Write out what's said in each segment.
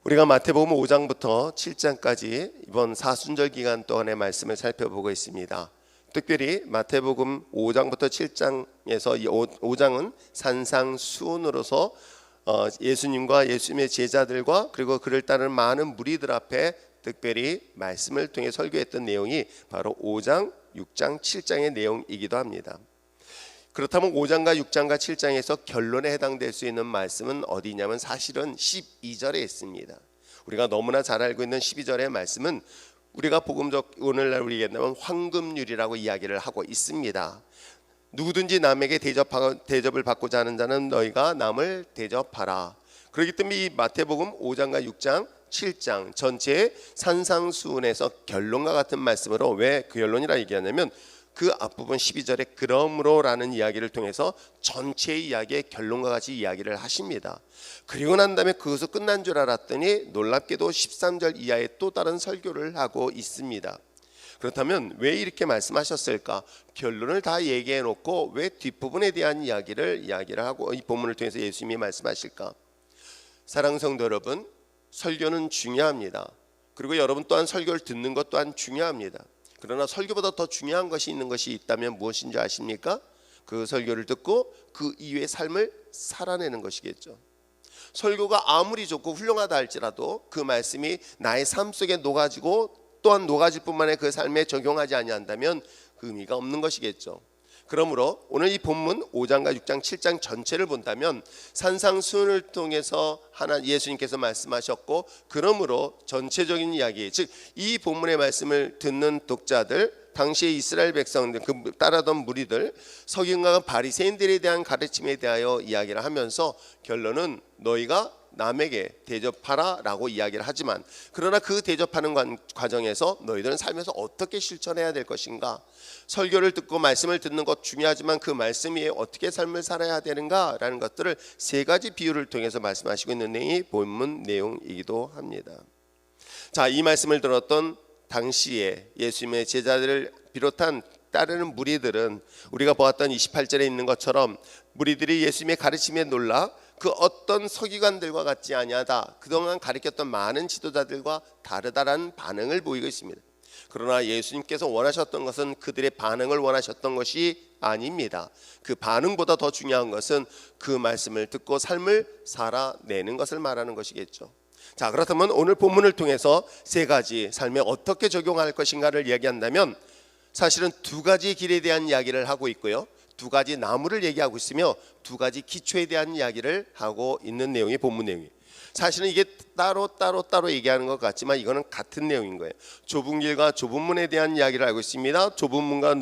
우리가 마태복음 5장부터 7장까지 이번 사순절 기간 동안의 말씀을 살펴보고 있습니다. 특별히 마태복음 5장부터 7장에서 이 5장은 산상수훈으로서 예수님과 예수님의 제자들과 그리고 그를 따르는 많은 무리들 앞에 특별히 말씀을 통해 설교했던 내용이 바로 5장, 6장, 7장의 내용이기도 합니다. 그렇다면 5장과 6장과 7장에서 결론에 해당될 수 있는 말씀은 어디냐면 사실은 12절에 있습니다. 우리가 너무나 잘 알고 있는 12절의 말씀은 우리가 복음적 오늘날 우리 얘기하면 황금률이라고 이야기를 하고 있습니다. 누구든지 남에게 대접을 받고자 하는 자는 너희가 남을 대접하라. 그렇기 때문에 이 마태복음 5장과 6장 7장 전체의 산상수훈에서 결론과 같은 말씀으로 왜 그 결론이라 얘기하냐면 그 앞부분 12절에 그러므로라는 이야기를 통해서 전체의 이야기의 결론과 같이 이야기를 하십니다. 그리고 난 다음에 그것은 끝난 줄 알았더니 놀랍게도 13절 이하의 또 다른 설교를 하고 있습니다. 그렇다면 왜 이렇게 말씀하셨을까? 결론을 다 얘기해 놓고 왜 뒷부분에 대한 이야기를 하고 이 본문을 통해서 예수님이 말씀하실까? 사랑하는 성도 여러분, 설교는 중요합니다. 그리고 여러분 또한 설교를 듣는 것 또한 중요합니다. 그러나 설교보다 더 중요한 것이 있는 것이 있다면 무엇인지 아십니까? 그 설교를 듣고 그 이후의 삶을 살아내는 것이겠죠. 설교가 아무리 좋고 훌륭하다 할지라도 그 말씀이 나의 삶 속에 녹아지고 또한 녹아질 뿐만 아니라 그 삶에 적용하지 아니한다면 의미가 없는 것이겠죠. 그러므로 오늘 이 본문 5장과 6장 7장 전체를 본다면 산상수훈을 통해서 예수님께서 말씀하셨고, 그러므로 전체적인 이야기, 즉 이 본문의 말씀을 듣는 독자들, 당시의 이스라엘 백성들, 그 따라던 무리들, 서기관과 바리새인들에 대한 가르침에 대하여 이야기를 하면서 결론은 너희가 남에게 대접하라 라고 이야기를 하지만, 그러나 그 대접하는 과정에서 너희들은 삶에서 어떻게 실천해야 될 것인가, 설교를 듣고 말씀을 듣는 것 중요하지만 그 말씀 위에 어떻게 삶을 살아야 되는가 라는 것들을 세 가지 비유를 통해서 말씀하시고 있는 내용이 본문 내용이기도 합니다. 자, 이 말씀을 들었던 당시에 예수님의 제자들을 비롯한 따르는 무리들은 우리가 보았던 28절에 있는 것처럼 무리들이 예수님의 가르침에 놀라 그 어떤 서기관들과 같지 아니하다, 그동안 가르쳤던 많은 지도자들과 다르다라는 반응을 보이고 있습니다. 그러나 예수님께서 원하셨던 것은 그들의 반응을 원하셨던 것이 아닙니다. 그 반응보다 더 중요한 것은 그 말씀을 듣고 삶을 살아내는 것을 말하는 것이겠죠. 자, 그렇다면 오늘 본문을 통해서 세 가지 삶에 어떻게 적용할 것인가를 이야기한다면 사실은 두 가지 길에 대한 이야기를 하고 있고요, 두 가지 나무를 얘기하고 있으며 두 가지 기초에 대한 이야기를 하고 있는 내용이 본문 내용이에요. 사실은 이게 따로 얘기하는 것 같지만 이거는 같은 내용인 거예요. 좁은 길과 좁은 문에 대한 이야기를 하고 있습니다. 좁은 문과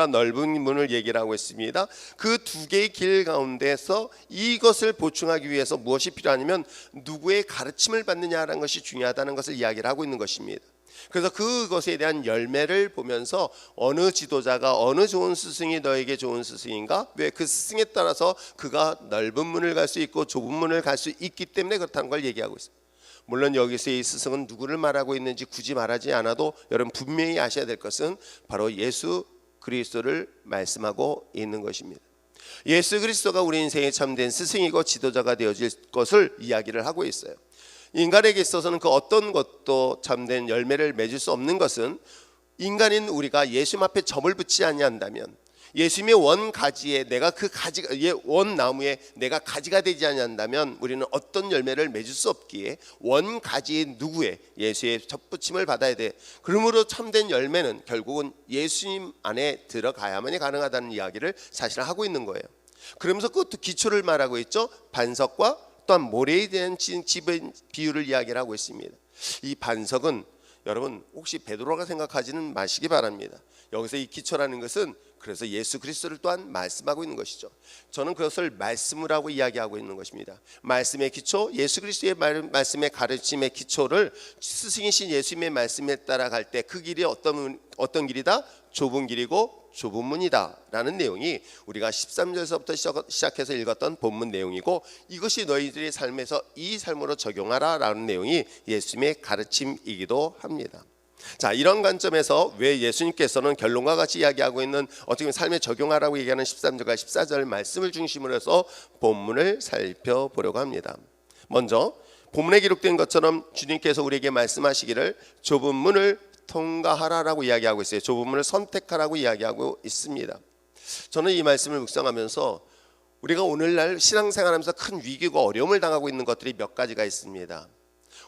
넓은 문을 얘기를 하고 있습니다. 그 두 개의 길 가운데서 이것을 보충하기 위해서 무엇이 필요하냐면 누구의 가르침을 받느냐라는 것이 중요하다는 것을 이야기를 하고 있는 것입니다. 그래서 그것에 대한 열매를 보면서 어느 지도자가 어느 좋은 스승이 너에게 좋은 스승인가? 왜 그 스승에 따라서 그가 넓은 문을 갈 수 있고 좁은 문을 갈 수 있기 때문에 그렇다는 걸 얘기하고 있습니다. 물론 여기서 이 스승은 누구를 말하고 있는지 굳이 말하지 않아도 여러분 분명히 아셔야 될 것은 바로 예수 그리스도를 말씀하고 있는 것입니다. 예수 그리스도가 우리 인생의 참된 스승이고 지도자가 되어질 것을 이야기를 하고 있어요. 인간에게 있어서는 그 어떤 것도 참된 열매를 맺을 수 없는 것은 인간인 우리가 예수님 앞에 점을 붙이지 아니한다면, 예수님의 원가지에 내가 그 원나무에 내가 가지가 되지 아니한다면 우리는 어떤 열매를 맺을 수 없기에 원가지의 누구의 예수의 접붙임을 받아야 돼. 그러므로 참된 열매는 결국은 예수님 안에 들어가야만이 가능하다는 이야기를 사실 하고 있는 거예요. 그러면서 그것도 기초를 말하고 있죠. 반석과 또한 모래에 대한 집의 비유를 이야기를 하고 있습니다. 이 반석은 여러분 혹시 베드로가 생각하지는 마시기 바랍니다. 여기서 이 기초라는 것은 그래서 예수 그리스도를 또한 말씀하고 있는 것이죠. 저는 그것을 말씀을 하고 이야기하고 있는 것입니다. 말씀의 기초, 예수 그리스도의 말씀의 가르침의 기초를 스승이신 예수님의 말씀에 따라갈 때 그 길이 어떤 길이다? 좁은 길이고 좁은 문이다 라는 내용이 우리가 13절에서부터 시작해서 읽었던 본문 내용이고, 이것이 너희들의 삶에서 이 삶으로 적용하라 라는 내용이 예수님의 가르침이기도 합니다. 자, 이런 관점에서 왜 예수님께서는 결론과 같이 이야기하고 있는 어떻게 보면 삶에 적용하라고 얘기하는 13절과 14절 말씀을 중심으로 해서 본문을 살펴보려고 합니다. 먼저 본문에 기록된 것처럼 주님께서 우리에게 말씀하시기를 좁은 문을 통과하라라고 이야기하고 있어요. 좁은 문을 선택하라고 이야기하고 있습니다. 저는 이 말씀을 묵상하면서 우리가 오늘날 신앙생활하면서 큰 위기고 어려움을 당하고 있는 것들이 몇 가지가 있습니다.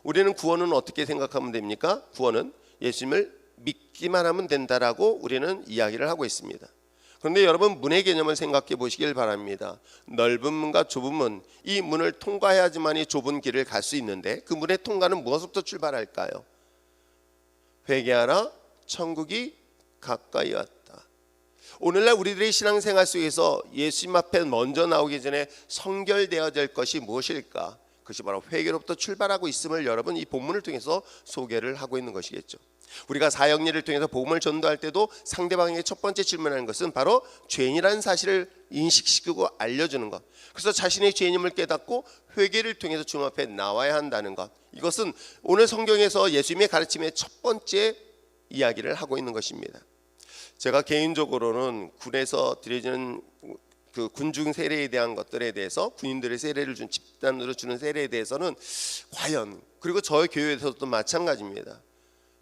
우리는 구원은 어떻게 생각하면 됩니까? 구원은 예수님을 믿기만 하면 된다라고 우리는 이야기를 하고 있습니다. 그런데 여러분, 문의 개념을 생각해 보시길 바랍니다. 넓은 문과 좁은 문, 이 문을 통과해야지만이 좁은 길을 갈 수 있는데 그 문의 통과는 무엇부터 출발할까요? 회개하라, 천국이 가까이 왔다. 오늘날 우리들의 신앙생활 속에서 예수님 앞에 먼저 나오기 전에 성결되어야 될 것이 무엇일까? 그것이 바로 회개로부터 출발하고 있음을 여러분 이 본문을 통해서 소개를 하고 있는 것이겠죠. 우리가 사역일을 통해서 복음을 전도할 때도 상대방에게 첫 번째 질문하는 것은 바로 죄인이라는 사실을 인식시키고 알려주는 것. 그래서 자신의 죄인임을 깨닫고 회개를 통해서 주님 앞에 나와야 한다는 것. 이것은 오늘 성경에서 예수님의 가르침의 첫 번째 이야기를 하고 있는 것입니다. 제가 개인적으로는 군에서 드려지는 그 군중 세례에 대한 것들에 대해서, 군인들의 세례를 준 집단으로 주는 세례에 대해서는 과연, 그리고 저희 교회에서도 마찬가지입니다.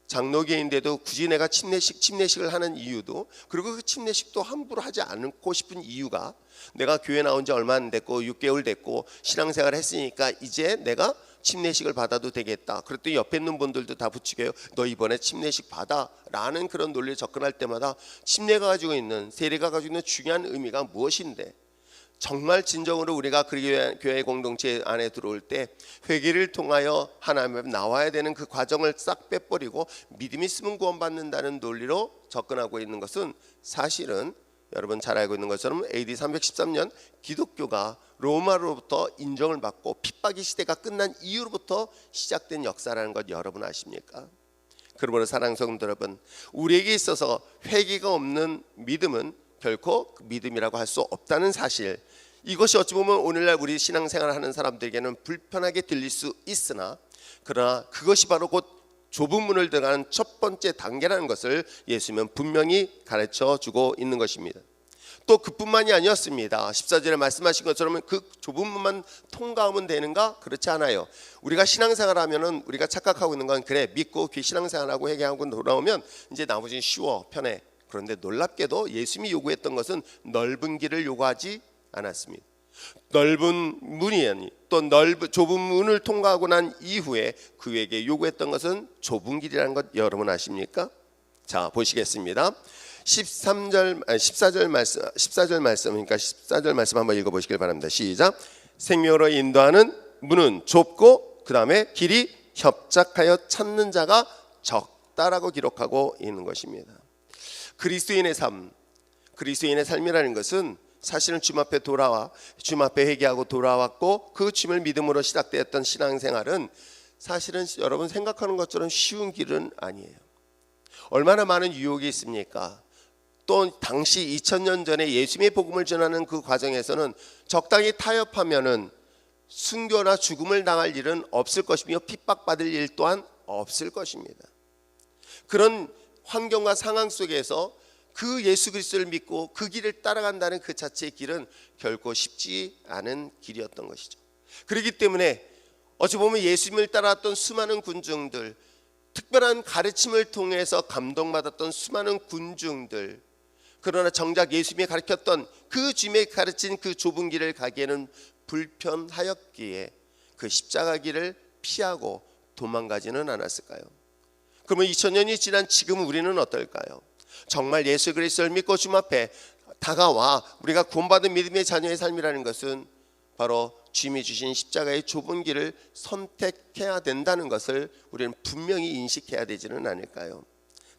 장로교인데도 굳이 내가 침례식을 하는 이유도, 그리고 그 침례식도 함부로 하지 않고 싶은 이유가, 내가 교회 나온 지 얼마 안 됐고 6개월 됐고 신앙생활을 했으니까 이제 내가 침례식을 받아도 되겠다. 그랬더니 옆에 있는 분들도 다 부추겨요. 너 이번에 침례식 받아 라는 그런 논리에 접근할 때마다 침례가 가지고 있는, 세례가 가지고 있는 중요한 의미가 무엇인데, 정말 진정으로 우리가 그 교회 공동체 안에 들어올 때 회개를 통하여 하나님 앞에 나와야 되는 그 과정을 싹 빼버리고 믿음이 있으면 구원받는다는 논리로 접근하고 있는 것은, 사실은 여러분 잘 알고 있는 것처럼 AD 313년 기독교가 로마로부터 인정을 받고 핍박의 시대가 끝난 이후로부터 시작된 역사라는 것 여러분 아십니까? 그러므로 사랑하는 성도 여러분, 우리에게 있어서 회개가 없는 믿음은 결코 믿음이라고 할 수 없다는 사실, 이것이 어찌 보면 오늘날 우리 신앙생활을 하는 사람들에게는 불편하게 들릴 수 있으나, 그러나 그것이 바로 곧 좁은 문을 들어가는 첫 번째 단계라는 것을 예수님은 분명히 가르쳐주고 있는 것입니다. 또 그뿐만이 아니었습니다. 14절에 말씀하신 것처럼 그 좁은 문만 통과하면 되는가? 그렇지 않아요. 우리가 신앙생활 하면은 우리가 착각하고 있는 건, 그래 믿고 신앙생활하고 회개하고 돌아오면 이제 나머지는 쉬워, 편해. 그런데 놀랍게도 예수님이 요구했던 것은 넓은 길을 요구하지 않았습니다. 넓은 문이 아니, 또 좁은 문을 통과하고 난 이후에 그에게 요구했던 것은 좁은 길이라는 것 여러분 아십니까? 자, 보시겠습니다. 14절 말씀 한번 읽어보시길 바랍니다. 시작. 생명으로 인도하는 문은 좁고 그 다음에 길이 협착하여 찾는 자가 적다라고 기록하고 있는 것입니다. 그리스도인의 삶이라는 것은 사실은 주님 앞에 돌아와 주님 앞에 회개하고 돌아왔고 그 주님을 믿음으로 시작되었던 신앙생활은 사실은 여러분 생각하는 것처럼 쉬운 길은 아니에요. 얼마나 많은 유혹이 있습니까? 또 당시 2000년 전에 예수님의 복음을 전하는 그 과정에서는 적당히 타협하면은 순교나 죽음을 당할 일은 없을 것이며 핍박받을 일 또한 없을 것입니다. 그런 환경과 상황 속에서 그 예수 그리스도를 믿고 그 길을 따라간다는 그 자체의 길은 결코 쉽지 않은 길이었던 것이죠. 그렇기 때문에 어찌 보면 예수님을 따라왔던 수많은 군중들, 특별한 가르침을 통해서 감동받았던 수많은 군중들, 그러나 정작 예수님이 가르쳤던 그 주님의 가르친 그 좁은 길을 가기에는 불편하였기에 그 십자가 길을 피하고 도망가지는 않았을까요? 그러면 2000년이 지난 지금 우리는 어떨까요? 정말 예수 그리스도를 믿고 주님 앞에 다가와 우리가 구원받은 믿음의 자녀의 삶이라는 것은 바로 주님이 주신 십자가의 좁은 길을 선택해야 된다는 것을 우리는 분명히 인식해야 되지는 않을까요?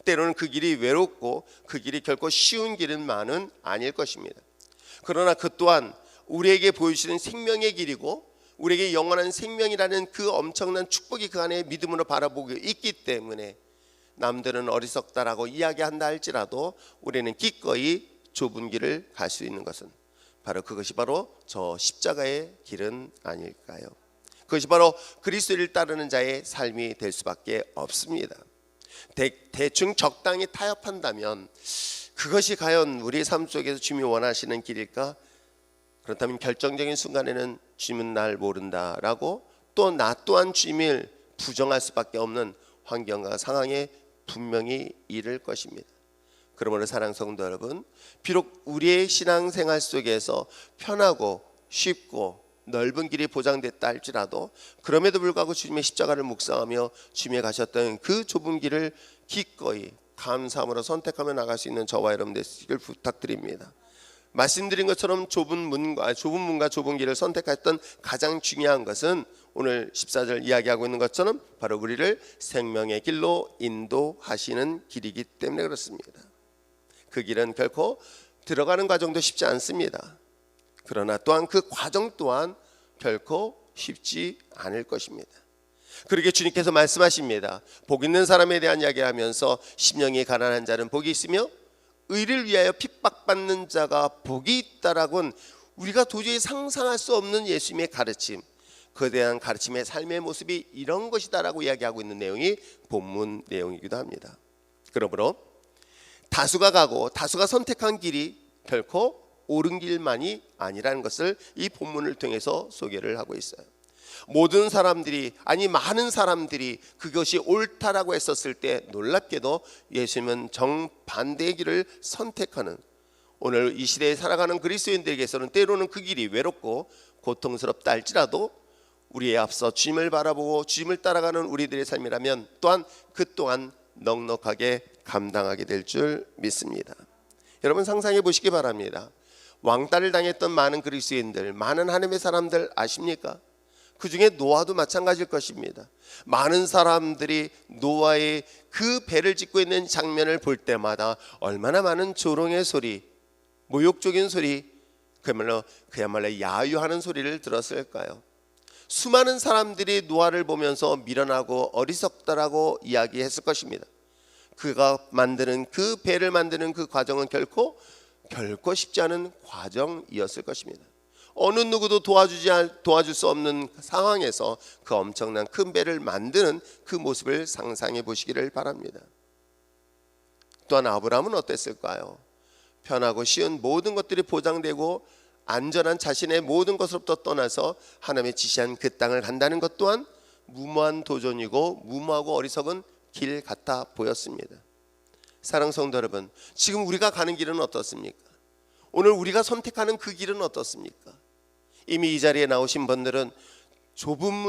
때로는 그 길이 외롭고 그 길이 결코 쉬운 길은만은 아닐 것입니다. 그러나 그 또한 우리에게 보여주시는 생명의 길이고 우리에게 영원한 생명이라는 그 엄청난 축복이 그 안에 믿음으로 바라보고 있기 때문에 남들은 어리석다라고 이야기한다 할지라도 우리는 기꺼이 좁은 길을 갈 수 있는 것은 바로 그것이 바로 저 십자가의 길은 아닐까요? 그것이 바로 그리스도를 따르는 자의 삶이 될 수밖에 없습니다. 대충 적당히 타협한다면 그것이 과연 우리의 삶 속에서 주님이 원하시는 길일까? 그렇다면 결정적인 순간에는 주님은 날 모른다라고 또 나 또한 주님을 부정할 수밖에 없는 환경과 상황에 분명히 이를 것입니다. 그러므로 사랑하는 성도 여러분, 비록 우리의 신앙생활 속에서 편하고 쉽고 넓은 길이 보장됐다 할지라도 그럼에도 불구하고 주님의 십자가를 묵상하며 주님이 가셨던 그 좁은 길을 기꺼이 감사함으로 선택하며 나갈 수 있는 저와 여러분 되시길 부탁드립니다. 말씀드린 것처럼 좁은 문과 좁은 길을 선택했던 가장 중요한 것은 오늘 14절 이야기하고 있는 것처럼 바로 우리를 생명의 길로 인도하시는 길이기 때문에 그렇습니다. 그 길은 결코 들어가는 과정도 쉽지 않습니다. 그러나 또한 그 과정 또한 결코 쉽지 않을 것입니다. 그러게 주님께서 말씀하십니다. 복 있는 사람에 대한 이야기를 하면서 심령이 가난한 자는 복이 있으며 의를 위하여 핍박받는 자가 복이 있다라고는 우리가 도저히 상상할 수 없는 예수님의 가르침, 그에 대한 가르침의 삶의 모습이 이런 것이다라고 이야기하고 있는 내용이 본문 내용이기도 합니다. 그러므로 다수가 가고 다수가 선택한 길이 결코 옳은 길만이 아니라는 것을 이 본문을 통해서 소개를 하고 있어요. 모든 사람들이 많은 사람들이 그것이 옳다라고 했었을 때 놀랍게도 예수님은 정반대의 길을 선택하는, 오늘 이 시대에 살아가는 그리스도인들에게서는 때로는 그 길이 외롭고 고통스럽다 할지라도 우리의 앞서 주님을 바라보고 주님을 따라가는 우리들의 삶이라면 또한 그 또한 넉넉하게 감당하게 될 줄 믿습니다. 여러분 상상해 보시기 바랍니다. 왕따를 당했던 많은 그리스도인들, 많은 하나님의 사람들 아십니까? 그 중에 노아도 마찬가지일 것입니다. 많은 사람들이 노아의 그 배를 짓고 있는 장면을 볼 때마다 얼마나 많은 조롱의 소리, 모욕적인 소리, 그야말로 야유하는 소리를 들었을까요? 수많은 사람들이 노아를 보면서 미련하고 어리석다라고 이야기했을 것입니다. 그가 만드는 그 배를 만드는 그 과정은 결코 쉽지 않은 과정이었을 것입니다. 어느 누구도 도와줄 수 없는 상황에서 그 엄청난 큰 배를 만드는 그 모습을 상상해 보시기를 바랍니다. 또한 아브라함은 어땠을까요? 편하고 쉬운 모든 것들이 보장되고 안전한 자신의 모든 것으로부터 떠나서 하나님의 지시한 그 땅을 간다는 것 또한 무모한 도전이고 무모하고 어리석은 길 같아 보였습니다. 사랑하는 성도 여러분, 지금 우리가 가는 길은 어떻습니까? 오늘 우리가 선택하는 그 길은 어떻습니까? 이미 이 자리에 나오신 분들은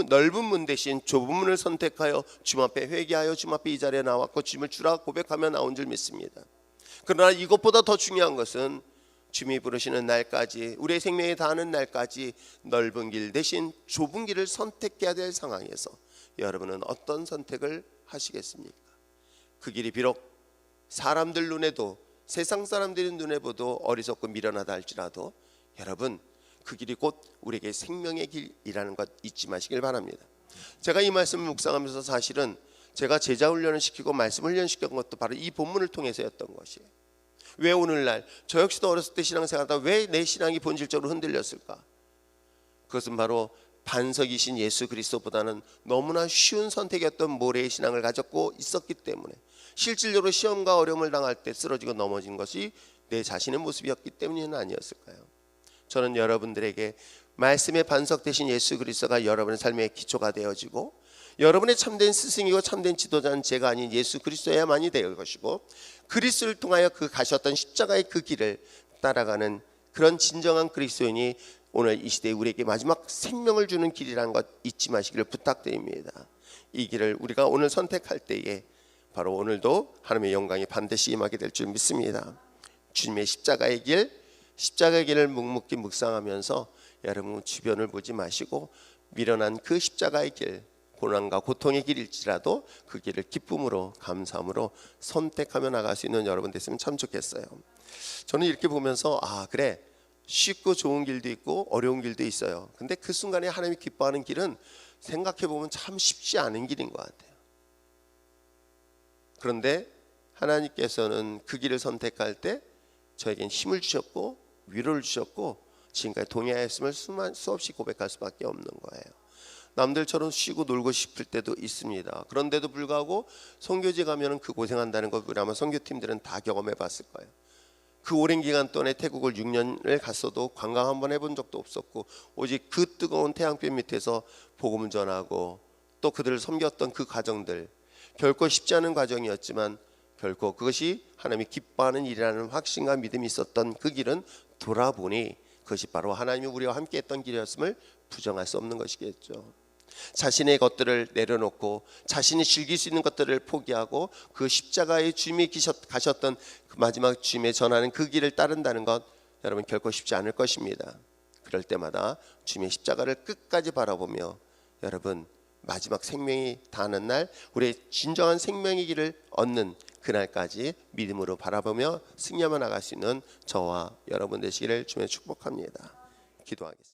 넓은 문 대신 좁은 문을 선택하여 주님 앞에 회개하여 주님 앞에 이 자리에 나왔고 주님을 주라 고백하며 나온 줄 믿습니다. 그러나 이것보다 더 중요한 것은 주님이 부르시는 날까지, 우리의 생명에 닿는 날까지 넓은 길 대신 좁은 길을 선택해야 될 상황에서 여러분은 어떤 선택을 하시겠습니까? 그 길이 비록 사람들 눈에도, 세상 사람들의 눈에 봐도 어리석고 미련하다 할지라도 여러분 그 길이 곧 우리에게 생명의 길이라는 것 잊지 마시길 바랍니다. 제가 이 말씀을 묵상하면서 사실은 제가 제자 훈련을 시키고 말씀 훈련시킨 것도 바로 이 본문을 통해서였던 것이에요. 왜 오늘날 저 역시도 어렸을 때 신앙생활하다 왜 내 신앙이 본질적으로 흔들렸을까? 그것은 바로 반석이신 예수 그리스도보다는 너무나 쉬운 선택이었던 모래의 신앙을 가졌고 있었기 때문에 실질적으로 시험과 어려움을 당할 때 쓰러지고 넘어진 것이 내 자신의 모습이었기 때문은 아니었을까요? 저는 여러분들에게 말씀의 반석 되신 예수 그리스도가 여러분의 삶의 기초가 되어지고 여러분의 참된 스승이고 참된 지도자는 제가 아닌 예수 그리스도야만이 될 것이고 그리스도를 통하여 그 가셨던 십자가의 그 길을 따라가는 그런 진정한 그리스도인이 오늘 이 시대에 우리에게 마지막 생명을 주는 길이라는 것 잊지 마시기를 부탁드립니다. 이 길을 우리가 오늘 선택할 때에 바로 오늘도 하나님의 영광이 반드시 임하게 될 줄 믿습니다. 주님의 십자가의 길을 묵묵히 묵상하면서 여러분 주변을 보지 마시고 미련한 그 십자가의 길, 고난과 고통의 길일지라도 그 길을 기쁨으로 감사함으로 선택하며 나갈 수 있는 여러분 됐으면 참 좋겠어요. 저는 이렇게 보면서 그래, 쉽고 좋은 길도 있고 어려운 길도 있어요. 근데 그 순간에 하나님이 기뻐하는 길은 생각해보면 참 쉽지 않은 길인 것 같아요. 그런데 하나님께서는 그 길을 선택할 때 저에겐 힘을 주셨고 위로를 주셨고 지금까지 동의하였음을 수없이 고백할 수밖에 없는 거예요. 남들처럼 쉬고 놀고 싶을 때도 있습니다. 그런데도 불구하고 선교지 가면 그 고생한다는 걸 우리 아마 선교팀들은 다 경험해 봤을 거예요. 그 오랜 기간 동안에 태국을 6년을 갔어도 관광 한번 해본 적도 없었고 오직 그 뜨거운 태양빛 밑에서 복음을 전하고 또 그들을 섬겼던 그 과정들, 결코 쉽지 않은 과정이었지만 결코 그것이 하나님이 기뻐하는 일이라는 확신과 믿음이 있었던 그 길은 돌아보니 그것이 바로 하나님이 우리와 함께했던 길이었음을 부정할 수 없는 것이겠죠. 자신의 것들을 내려놓고 자신이 즐길 수 있는 것들을 포기하고 그 십자가의 주님이 가셨던 그 마지막 주님의 전하는 그 길을 따른다는 것, 여러분 결코 쉽지 않을 것입니다. 그럴 때마다 주님의 십자가를 끝까지 바라보며 여러분 마지막 생명이 다하는 날 우리의 진정한 생명의 길을 얻는 그날까지 믿음으로 바라보며 승리하며 나갈 수 있는 저와 여러분 되시기를 주님의 축복합니다. 기도하겠습니다.